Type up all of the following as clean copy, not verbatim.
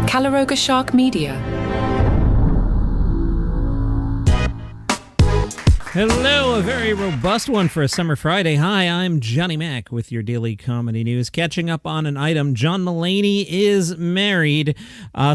Calaroga Shark Media. Hello, a very robust one for a summer Friday. Hi, I'm Johnny Mac with your daily comedy news. Catching up on an item, John Mulaney is married.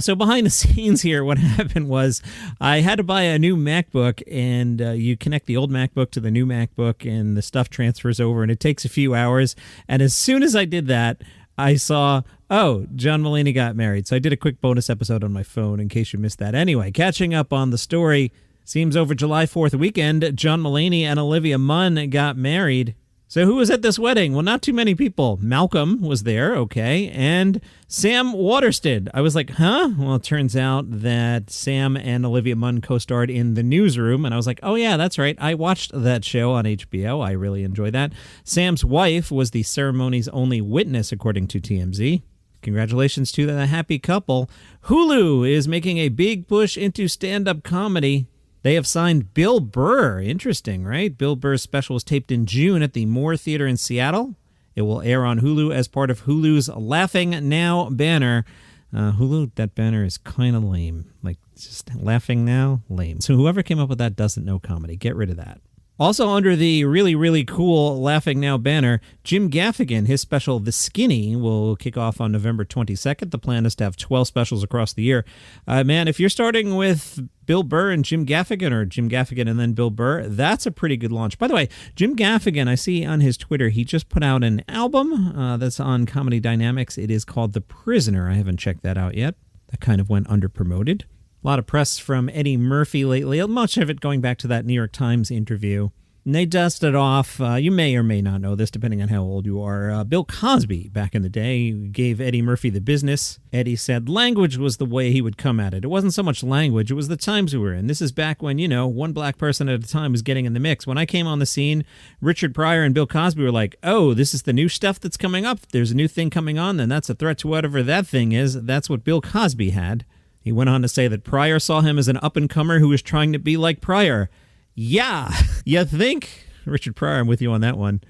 So behind the scenes here, what happened was I had to buy a new MacBook, and you connect the old MacBook to the new MacBook, and the stuff transfers over, and it takes a few hours. And as soon as I did that, I saw, oh, John Mulaney got married. So I did a quick bonus episode on my phone in case you missed that. Anyway, catching up on the story. Seems over July 4th weekend, John Mulaney and Olivia Munn got married. So who was at this wedding? Well, not too many people. Malcolm was there, okay, and Sam Waterston. I was like, huh? Well, it turns out that Sam and Olivia Munn co-starred in The Newsroom, and I was like, oh yeah, that's right. I watched that show on HBO. I really enjoyed that. Sam's wife was the ceremony's only witness, according to TMZ. Congratulations to the happy couple. Hulu is making a big push into stand-up comedy. They have signed Bill Burr. Interesting, right? Bill Burr's special was taped in June at the Moore Theater in Seattle. It will air on Hulu as part of Hulu's Laughing Now banner. Hulu, that banner is kind of lame. Like, just Laughing Now, lame. So whoever came up with that doesn't know comedy. Get rid of that. Also under the really, really cool Laughing Now banner, Jim Gaffigan, his special The Skinny, will kick off on November 22nd. The plan is to have 12 specials across the year. Man, if you're starting with Bill Burr and Jim Gaffigan, or Jim Gaffigan and then Bill Burr, that's a pretty good launch. By the way, Jim Gaffigan, I see on his Twitter, he just put out an album that's on Comedy Dynamics. It is called The Prisoner. I haven't checked that out yet. That kind of went underpromoted. A lot of press from Eddie Murphy lately, much of it going back to that New York Times interview. And they dusted off, you may or may not know this, depending on how old you are, Bill Cosby back in the day gave Eddie Murphy the business. Eddie said language was the way he would come at it. It wasn't so much language, it was the times we were in. This is back when, one black person at a time was getting in the mix. When I came on the scene, Richard Pryor and Bill Cosby were like, oh, this is the new stuff that's coming up. There's a new thing coming on, then that's a threat to whatever that thing is. That's what Bill Cosby had. He went on to say that Pryor saw him as an up-and-comer who was trying to be like Pryor. Yeah, you think? Richard Pryor, I'm with you on that one.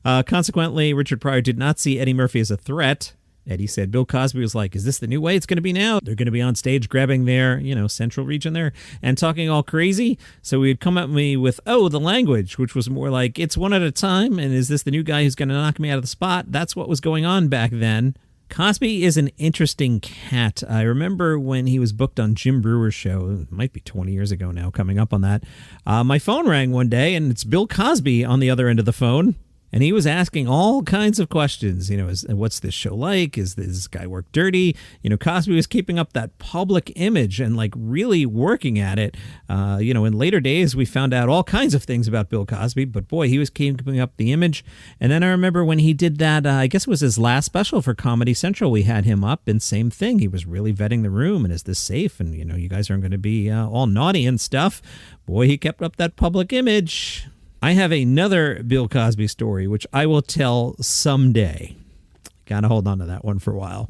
Consequently, Richard Pryor did not see Eddie Murphy as a threat. Eddie said Bill Cosby was like, is this the new way it's going to be now? They're going to be on stage grabbing their, central region there and talking all crazy. So he would come at me with, oh, the language, which was more like, it's one at a time. And is this the new guy who's going to knock me out of the spot? That's what was going on back then. Cosby is an interesting cat. I remember when he was booked on Jim Brewer's show, it might be 20 years ago now, coming up on that. My phone rang one day, and it's Bill Cosby on the other end of the phone. And he was asking all kinds of questions. What's this show like? Is this guy work dirty? Cosby was keeping up that public image and really working at it. In later days, we found out all kinds of things about Bill Cosby, but boy, he was keeping up the image. And then I remember when he did that, I guess it was his last special for Comedy Central, we had him up, and same thing. He was really vetting the room, and is this safe? And, you guys aren't going to be all naughty and stuff. Boy, he kept up that public image. I have another Bill Cosby story, which I will tell someday. Gotta hold on to that one for a while.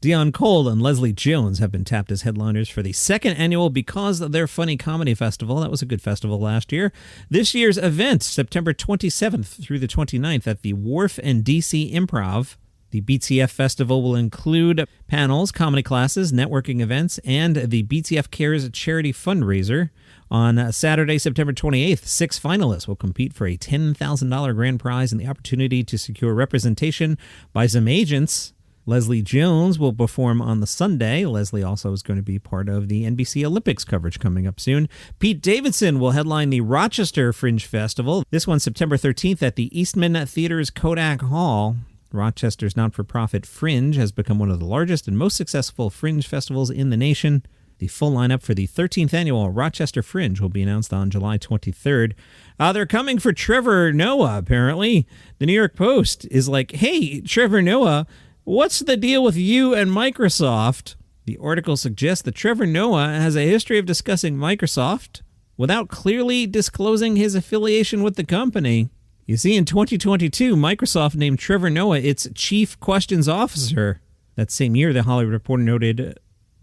Dion Cole and Leslie Jones have been tapped as headliners for the second annual Because of Their Funny Comedy Festival. That was a good festival last year. This year's event, September 27th through the 29th at the Wharf and DC Improv. The BTF Festival will include panels, comedy classes, networking events, and the BTF Cares charity fundraiser. On Saturday, September 28th, 6 finalists will compete for a $10,000 grand prize and the opportunity to secure representation by some agents. Leslie Jones will perform on the Sunday. Leslie also is going to be part of the NBC Olympics coverage coming up soon. Pete Davidson will headline the Rochester Fringe Festival. This one's September 13th at the Eastman Theater's Kodak Hall. Rochester's not-for-profit Fringe has become one of the largest and most successful fringe festivals in the nation. The full lineup for the 13th annual Rochester Fringe will be announced on July 23rd. They're coming for Trevor Noah, apparently. The New York Post is like, hey, Trevor Noah, what's the deal with you and Microsoft? The article suggests that Trevor Noah has a history of discussing Microsoft without clearly disclosing his affiliation with the company. You see, in 2022, Microsoft named Trevor Noah its Chief Questions Officer. That same year, the Hollywood Reporter noted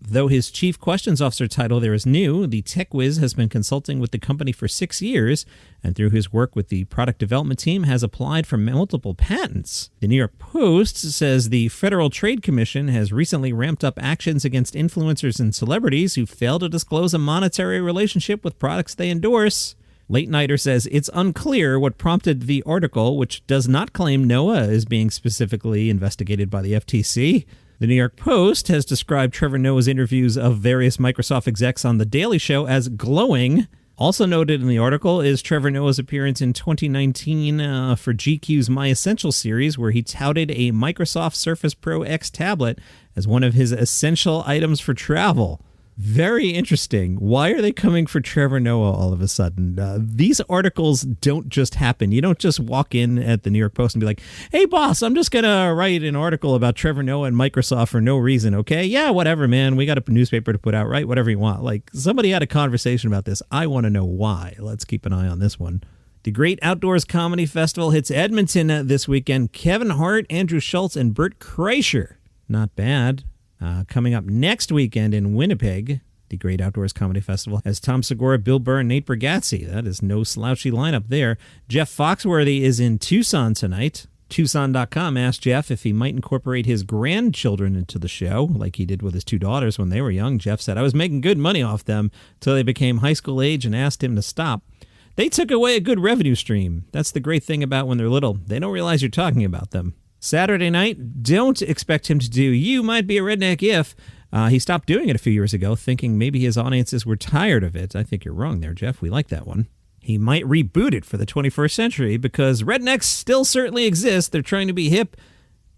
Though his Chief Questions Officer title there is new, the tech whiz has been consulting with the company for 6 years, and through his work with the product development team has applied for multiple patents. The New York Post says the Federal Trade Commission has recently ramped up actions against influencers and celebrities who fail to disclose a monetary relationship with products they endorse. Late Nighter says it's unclear what prompted the article, which does not claim Noah is being specifically investigated by the FTC. The New York Post has described Trevor Noah's interviews of various Microsoft execs on The Daily Show as glowing. Also noted in the article is Trevor Noah's appearance in 2019 for GQ's My Essentials series, where he touted a Microsoft Surface Pro X tablet as one of his essential items for travel. Very interesting. Why are they coming for Trevor Noah all of a sudden? These articles don't just happen. You don't just walk in at the New York Post and be like, hey, boss, I'm just going to write an article about Trevor Noah and Microsoft for no reason, okay? Yeah, whatever, man. We got a newspaper to put out, right? Whatever you want. Like, somebody had a conversation about this. I want to know why. Let's keep an eye on this one. The Great Outdoors Comedy Festival hits Edmonton this weekend. Kevin Hart, Andrew Schultz, and Bert Kreischer. Not bad. Coming up next weekend in Winnipeg, the Great Outdoors Comedy Festival has Tom Segura, Bill Burr, and Nate Bargatze. That is no slouchy lineup there. Jeff Foxworthy is in Tucson tonight. Tucson.com asked Jeff if he might incorporate his grandchildren into the show, like he did with his 2 daughters when they were young. Jeff said, I was making good money off them till they became high school age and asked him to stop. They took away a good revenue stream. That's the great thing about when they're little. They don't realize you're talking about them. Saturday night, don't expect him to do You Might Be a Redneck If. He stopped doing it a few years ago, thinking maybe his audiences were tired of it. I think you're wrong there, Jeff. We like that one. He might reboot it for the 21st century because rednecks still certainly exist. They're trying to be hip.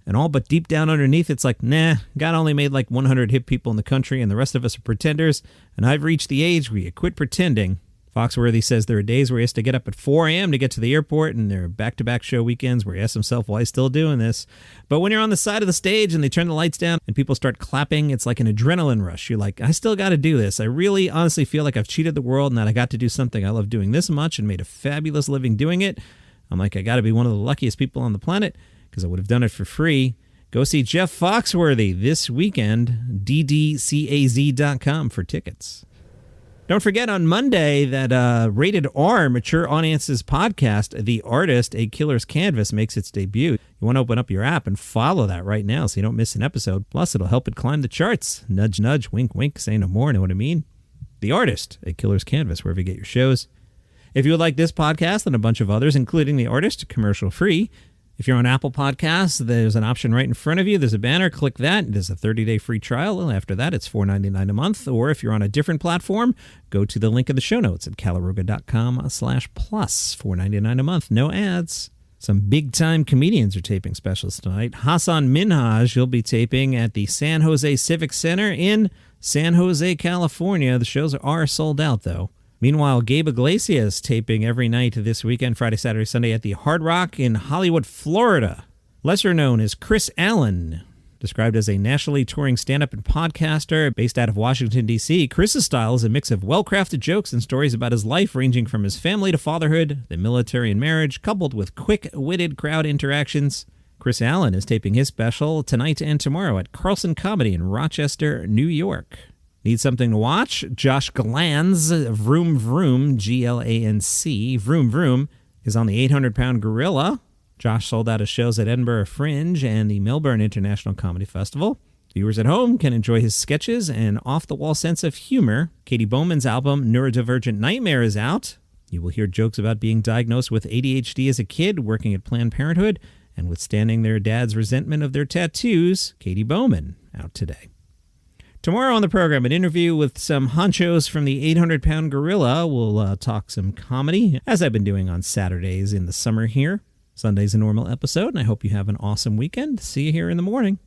And all but deep down underneath, it's like, nah, God only made like 100 hip people in the country and the rest of us are pretenders. And I've reached the age where you quit pretending. Foxworthy says there are days where he has to get up at 4 a.m. to get to the airport, and there are back-to-back show weekends where he asks himself why he's still doing this. But when you're on the side of the stage and they turn the lights down and people start clapping, it's like an adrenaline rush. You're like, I still got to do this. I really honestly feel like I've cheated the world and that I got to do something I love doing this much and made a fabulous living doing it. I'm like, I got to be one of the luckiest people on the planet because I would have done it for free. Go see Jeff Foxworthy this weekend, ddcaz.com for tickets. Don't forget on Monday that Rated R Mature Audiences podcast, The Artist, A Killer's Canvas, makes its debut. You want to open up your app and follow that right now so you don't miss an episode. Plus, it'll help it climb the charts. Nudge, nudge, wink, wink, say no more, know what I mean? The Artist, A Killer's Canvas, wherever you get your shows. If you would like this podcast and a bunch of others, including The Artist, commercial-free, if you're on Apple Podcasts, there's an option right in front of you. There's a banner. Click that. There's a 30-day free trial. And after that, it's $4.99 a month. Or if you're on a different platform, go to the link in the show notes at calaruga.com/plus. $4.99 a month. No ads. Some big-time comedians are taping specials tonight. Hassan Minhaj will be taping at the San Jose Civic Center in San Jose, California. The shows are sold out, though. Meanwhile, Gabe Iglesias taping every night this weekend, Friday, Saturday, Sunday at the Hard Rock in Hollywood, Florida. Lesser known as Chris Allen, described as a nationally touring stand-up and podcaster based out of Washington, D.C., Chris's style is a mix of well-crafted jokes and stories about his life, ranging from his family to fatherhood, the military and marriage, coupled with quick-witted crowd interactions. Chris Allen is taping his special tonight and tomorrow at Carlson Comedy in Rochester, New York. Need something to watch? Josh Glanz, Vroom Vroom, Glanc, Vroom Vroom, is on the 800-pound gorilla. Josh sold out his shows at Edinburgh Fringe and the Melbourne International Comedy Festival. Viewers at home can enjoy his sketches and off-the-wall sense of humor. Katie Bowman's album, Neurodivergent Nightmare, is out. You will hear jokes about being diagnosed with ADHD as a kid, working at Planned Parenthood, and withstanding their dad's resentment of their tattoos. Katie Bowman, out today. Tomorrow on the program, an interview with some honchos from the 800-pound gorilla. We'll talk some comedy, as I've been doing on Saturdays in the summer here. Sunday's a normal episode, and I hope you have an awesome weekend. See you here in the morning.